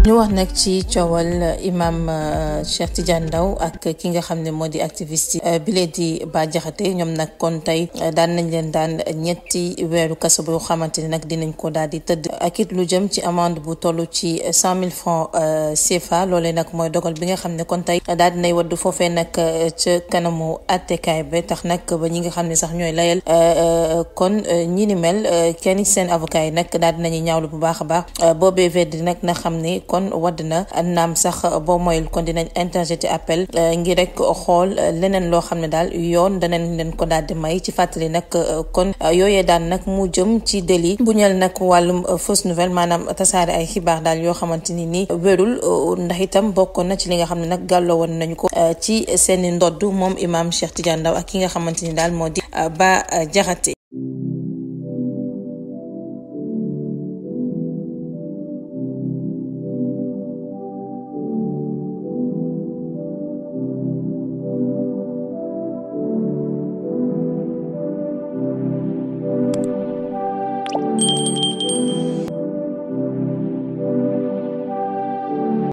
ñu wax nag ci coowal imam Cheikh Tidiane Ndao ak ki nga xam ne moo di activiste bile di Bah Diakhaté ñoom nag kon tey daan nañ leen daan ñetti weeru kaso boo xamante ni nag dinañ ko daal di tëdd ak it lu jëm ci amende bu toll ci 100 000 francs CFA loolee nag mooy dogal bi nga xam ne kon tey daal dinay waddu foofee nag ca kanamu attekaay ba tax nag ba ñi nga xam ne sax ñooy layal kon ñi ni mel kenn seen avocat yi nag daal dinañuy ñaawlu bu baax a baax boobee veddi nag na xam ne kon wadd na naam sax boo moyul kon dinañ interjeté appel ngir rek xool leneen loo xam ne daal yoon danañ leen ko daal di may ci fàttali nag kon yooyee daan nag mu jëm ci délit bu ñeel nag wàllum fausse nouvelle maanaam tasaare ay xibaar daal yoo xamante ni wérul ndax itam bokkoon na ci li nga xam ne nag gàlloo woon nañu ko ci seeni ndodd moom imam Cheikh Tidiane Ndao ak ki nga xamante ni daal moo di Bah Diakhaté.